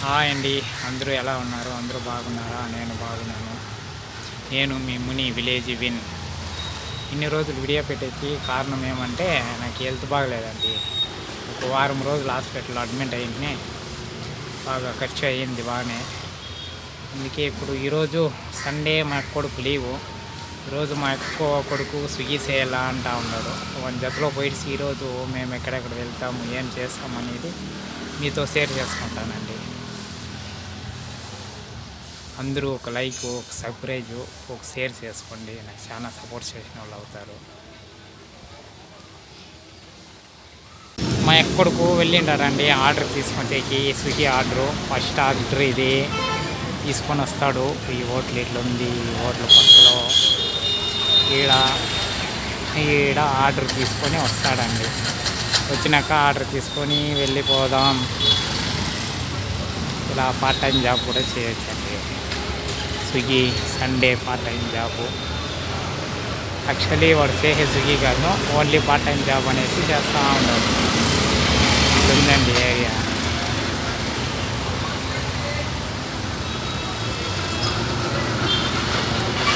Hi అండి. అందరూ ఎలా ఉన్నారు? అందరూ బాగున్నారా? నేను బాగున్నాను. నేను మీ ముని విలేజ్ విన్. ఇన్ని రోజులు వీడియో పెట్టేకి కారణం ఏమంటే నాకు హెల్త్ బాగలేదండి. ఒక వారం రోజులు హాస్పిటల్లో అడ్మిట్ అయ్యింది. బాగా ఖర్చు అయ్యింది బాగానే. అందుకే ఇప్పుడు ఈరోజు సండే మా కొడుకు లీవు. ఈరోజు మా ఎక్కువ కొడుకు స్విగ్గీ చేయాలా అంటా ఉన్నాడు. వన్ జతలో పోయి ఈరోజు మేము ఎక్కడెక్కడ వెళ్తాము, ఏం చేస్తాము అనేది మీతో షేర్ చేసుకుంటానండి. అందరూ ఒక లైక్, ఒక సబ్స్క్రైబ్, ఒక షేర్ చేసుకోండి. నాకు చాలా సపోర్ట్ చేసిన వాళ్ళు అవుతారు. మా ఎక్కడికు వెళ్ళిండారండి ఆర్డర్ తీసుకొచ్చేకి. స్విగ్గీ ఆర్డరు ఫస్ట్ ఆర్డర్ ఇది తీసుకొని వస్తాడు. ఈ హోటల్ ఇట్లా ఉంది, ఈ హోటల్ పక్కలో ఈడ ఆర్డర్ తీసుకొని వస్తాడండి. వచ్చినాక ఆర్డర్ తీసుకొని వెళ్ళిపోదాం. ఇలా పార్ట్ టైం జాబ్ కూడా చేయొచ్చండి. Swiggy Sunday part time job. Actually వాడు చేసే స్విగ్గీ కాదు, ఓన్లీ పార్ట్ టైం జాబ్ అనేసి చేస్తూ ఉంటాడు. ఉందండి ఏరియా.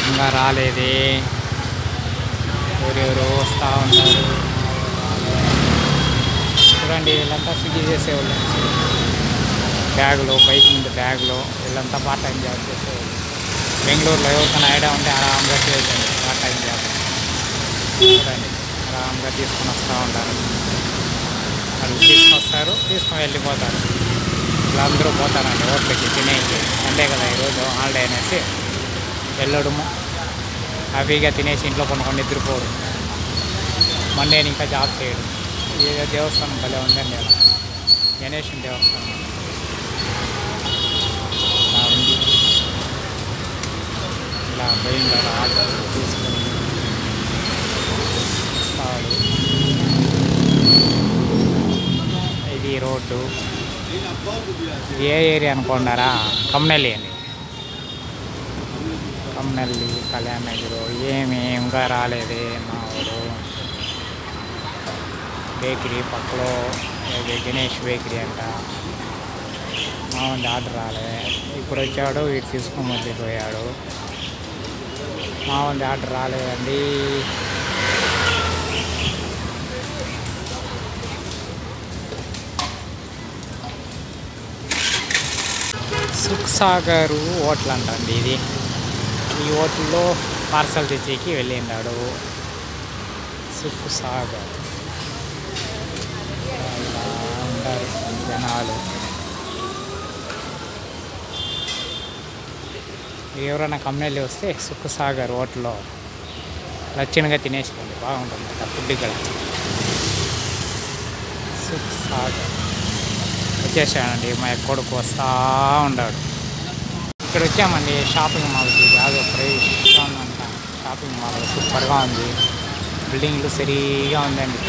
ఇంకా రాలేదే, ఎవరెవరు వస్తూ ఉంటారు. చూడండి వీళ్ళంతా స్విగ్గీ చేసేవాళ్ళు. బ్యాగులో బైక్ మీద బ్యాగులో వీళ్ళంతా పార్ట్ టైం జాబ్ చేసేవాళ్ళు. బెంగళూరులో ఎవరికైనా ఐడియా ఉంటే ఆరాంగా చేయొచ్చండి పార్ట్ టైం జాబ్. చూడండి ఆరాంగా తీసుకొని వస్తూ ఉంటారు. వాళ్ళు తీసుకొస్తారు, తీసుకొని వెళ్ళిపోతారు. ఇలా అందరూ పోతారండి హోటల్కి తినేసి. సండే కదా ఈరోజు హాలిడే అనేసి వెళ్ళడము, హ్యాపీగా తినేసి ఇంట్లో కొనుక్కొని నిద్రపోవడం. మండేని ఇంకా జాబ్ చేయడం. ఏ దేవస్థానం భలే ఉందండి అలా, గణేషుని దేవస్థానం ఇలా ఉంది. ఇలా పోయింది ఆర్డర్ తీసుకొని వస్తాడు. ఇది రోడ్డు. ఏ ఏరియా అనుకున్నారా? కమ్నల్లి అండి. కమ్నల్లి, కళ్యాణ్ నగరు. ఏమి ఇంకా రాలేదే మా ఊరు. బేకరీ పక్కలో గణేష్ బేకరీ అంట. మా ఉంది ఆర్డర్ రాలే. ఇప్పుడు వచ్చాడు, వీడు తీసుకొని వెళ్ళిపోయాడు. మా ఉంది ఆర్డర్ రాలేదండి. సుఖ్ సాగర్ హోటల్ అంటండి ఇది. ఈ హోటల్లో పార్సల్ తెచ్చేకి వెళ్ళిండాడు. సుఖ్ సాగర్. ఇలా ఉంటారు జనాలు. ఎవరైనా కమ్యూనిటీ వస్తే సుఖ్ సాగర్ హోటల్లో లక్షణంగా తినేసుకోండి, బాగుంటుంది ఫుడ్ ఇక్కడ. సుఖ్ సాగర్ వచ్చేసాడండి. మా కొడుకు వస్తూ ఉన్నాడు. ఇక్కడ వచ్చామండి షాపింగ్ మాల్కి. యాదో ఫ్రెష్ ఉందంట షాపింగ్ మాల్. సూపర్గా ఉంది. బిల్డింగ్లు సరిగా ఉందండి.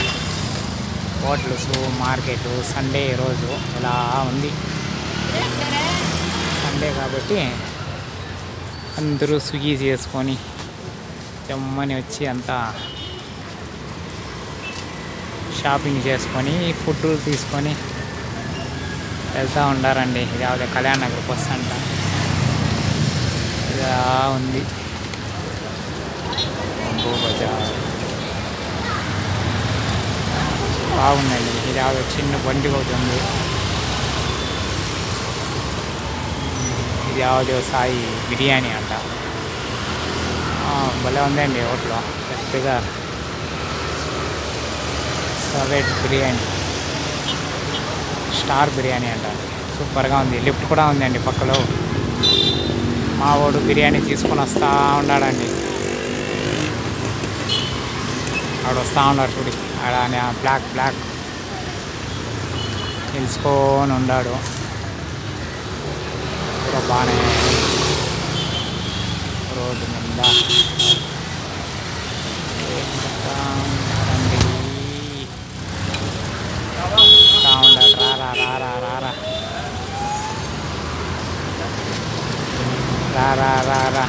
Hotels, market. సండే రోజు ఇలా ఉంది. సండే కాబట్టి అందరూ స్విగ్గీ చేసుకొని జమ్మని వచ్చి అంతా షాపింగ్ చేసుకొని ఫుడ్ తీసుకొని వెళ్తూ ఉండారండి. ఇది యావదే కళ్యాణ్ నగర్ బస్ అంట. ఇలా ఉంది బజార్. బాగుందండి. ఇది యావదో చిన్న బండి ఒకటి ఉంది. ఇది యావదో సాయి బిర్యానీ అంట. భలే ఉందండి హోటల్లో. పెద్దగా సవేట్ బిర్యానీ, స్టార్ బిర్యానీ అంట. సూపర్గా ఉంది. లిఫ్ట్ కూడా ఉందండి పక్కలో. మా వాడు బిర్యానీ తీసుకొని వస్తూ ఉన్నాడండి. ఆడు వస్తూ ఉన్నాడు చూడి. ఆడ బ్లాక్ తెలుసుకొని ఉన్నాడు. కూడా బాగానే రోడ్డు మీద ఉన్నాడు. రారా.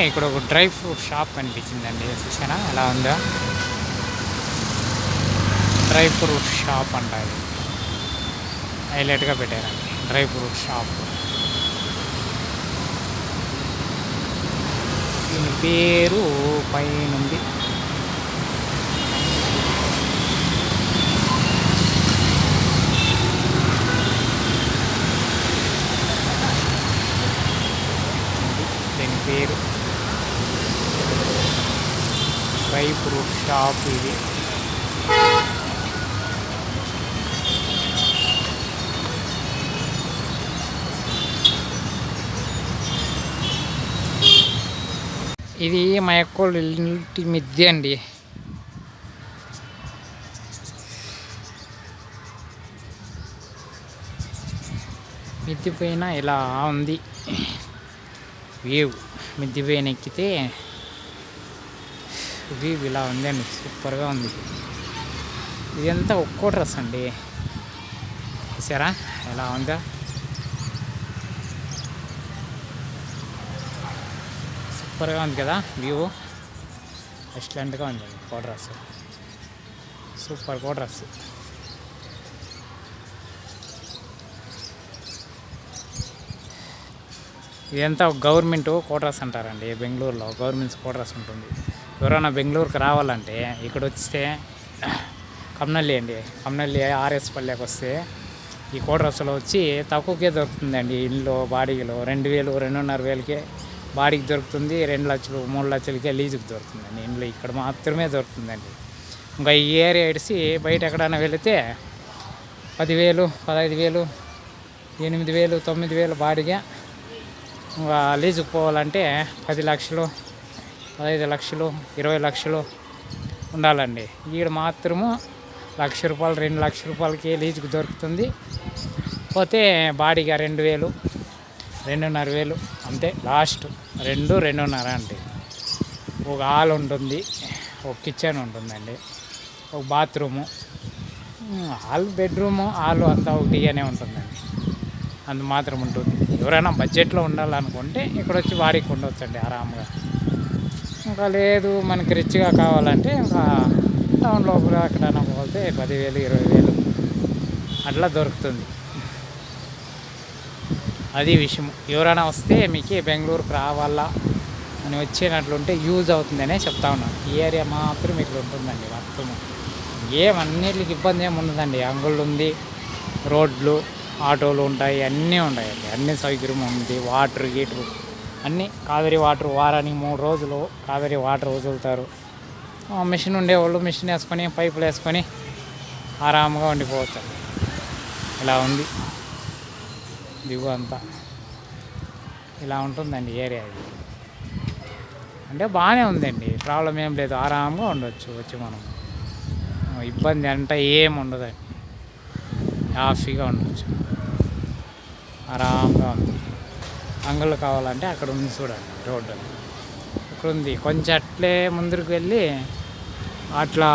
ఇక్కడ ఒక డ్రై ఫ్రూట్ షాప్ కనిపించిందండి. చూసానా ఎలా ఉందో. డ్రై ఫ్రూట్ షాప్ అంట. అది హైలైట్గా పెట్టారండి, డ్రై ఫ్రూట్ షాప్. దీని పేరు పైనుంది. దీని పేరు డ్రై ఫ్రూట్ షాప్ ఇది. ఇది మా యొక్క ఇంటి మిద్దె అండి. మిద్దె పైన ఇలా ఉంది వ్యూ. మిద్దె పైన ఎక్కితే వ్యూ ఇలా ఉందండి, సూపర్గా ఉంది. ఇదంతా ఒక్కో డ్రెస్ అండి, చూసారా ఎలా ఉందా? సూపర్గా ఉంది కదా వ్యూ, ఎక్సలెంట్గా ఉంది కోడ్రస్, సూపర్ కోడ్రస్. ఇదంతా గవర్నమెంట్ కోడ్రస్ అంటారండి. బెంగళూరులో గవర్నమెంట్ కోడ్రస్ ఉంటుంది. ఎవరైనా బెంగళూరుకి రావాలంటే ఇక్కడ వస్తే కమ్నల్లి అండి, కమ్నల్లి ఆర్ఎస్ పల్లెకి వస్తే ఈ కోడ్రస్లో వచ్చి తక్కువకే దొరుకుతుందండి. ఇల్లు బాడీలో 2000 2500 బాడీకి దొరుకుతుంది. 2 లక్షలు 3 లక్షలకే లీజుకి దొరుకుతుందండి ఇంట్లో. ఇక్కడ మాత్రమే దొరుకుతుందండి. ఇంకా ఈ ఏరియా ఇడిసి బయట ఎక్కడైనా వెళితే 10,000 15,000 8,000 9,000 బాడీగా. ఇంకా లీజుకి పోవాలంటే 10 లక్షలు 15 లక్షలు 20 లక్షలు ఉండాలండి. ఈడ మాత్రము ₹1,00,000 ₹2,00,000 లీజుకి దొరుకుతుంది. పోతే బాడీగా 2,000 2,500 అంతే, లాస్ట్ 2-2.5 అంటే. ఒక హాల్ ఉంటుంది, ఒక కిచెన్ ఉంటుందండి, ఒక బాత్రూము, హాల్ బెడ్రూము హాల్ అంతా ఒకటిగానే ఉంటుందండి. అందు మాత్రం ఉంటుంది. ఎవరైనా బడ్జెట్లో ఉండాలనుకుంటే ఇక్కడ వచ్చి వారికి ఉండవచ్చండి ఆరాంగా. ఇంకా లేదు మనకి రిచ్గా కావాలంటే ఇంకా టౌన్ లోపల ఎక్కడైనా పోతే 10,000 20,000 అట్లా దొరుకుతుంది. అది విషయం. ఎవరైనా వస్తే మీకు బెంగళూరుకి రావాలా అని వచ్చేటట్లుంటే యూజ్ అవుతుందనే చెప్తా ఉన్నాను. ఈ ఏరియా మాత్రం ఇట్లా ఉంటుందండి మొత్తము. ఏమన్నిటికి ఇబ్బంది ఏమి ఉండదండి. అంగుళ్ళు ఉంది, రోడ్లు ఆటోలు ఉంటాయి, అన్నీ ఉంటాయండి, అన్ని సౌకర్యం ఉంది. వాటర్ గీటరు అన్నీ కావేరీ వాటర్ వారానికి 3 రోజులు కావేరీ వాటర్ వదులుతారు. మిషన్ ఉండేవాళ్ళు మిషన్ వేసుకొని పైపులు వేసుకొని ఆరాముగా ఉండిపోవచ్చు. ఇలా ఉంది దిగు అంతా, ఇలా ఉంటుందండి ఏరియా. ఇది అంటే బాగానే ఉందండి, ప్రాబ్లం ఏం లేదు, ఆరాముగా ఉండవచ్చు వచ్చి మనం. ఇబ్బంది అంటే ఏం ఉండదండి, హ్యాపీగా ఉండవచ్చు, ఆరాముగా ఉంది. అంగుళ్ళు కావాలంటే అక్కడ ఉంది చూడండి, రోడ్డు ఇక్కడ ఉంది. కొంచెం అట్లే ముందుకు వెళ్ళి అట్లా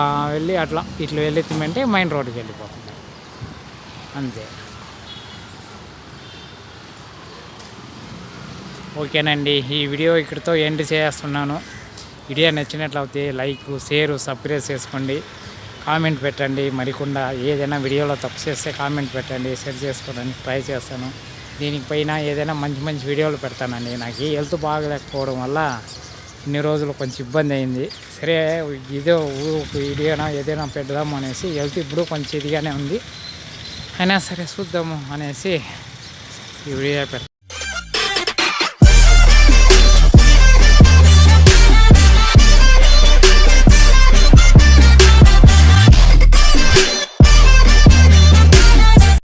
ఇట్లా వెళ్ళితే మెయిన్ రోడ్డుకి వెళ్ళిపోతుంది అంతే. ఓకేనండి, ఈ వీడియో ఇక్కడితో ఎండ్ చేస్తున్నాను. వీడియో నచ్చినట్లయితే లైక్ షేర్ సబ్స్క్రైబ్ చేసుకోండి, కామెంట్ పెట్టండి. మరికొండ ఏదైనా వీడియోలో తప్పు చేస్తే కామెంట్ పెట్టండి, షేర్ చేసుకోవడానికి ట్రై చేస్తాను. దీనిపైన ఏదైనా మంచి మంచి వీడియోలు పెడతానండి. నాకు హెల్త్ బాగలేకపోవడం వల్ల ఇన్ని రోజులు కొంచెం ఇబ్బంది అయింది. సరే ఇదో వీడియోనా ఏదైనా పెడదాము అనేసి, హెల్త్ ఇప్పుడు కొంచెం ఇదిగానే ఉంది, అయినా సరే చూద్దాము అనేసి ఈ వీడియో పెడతాను.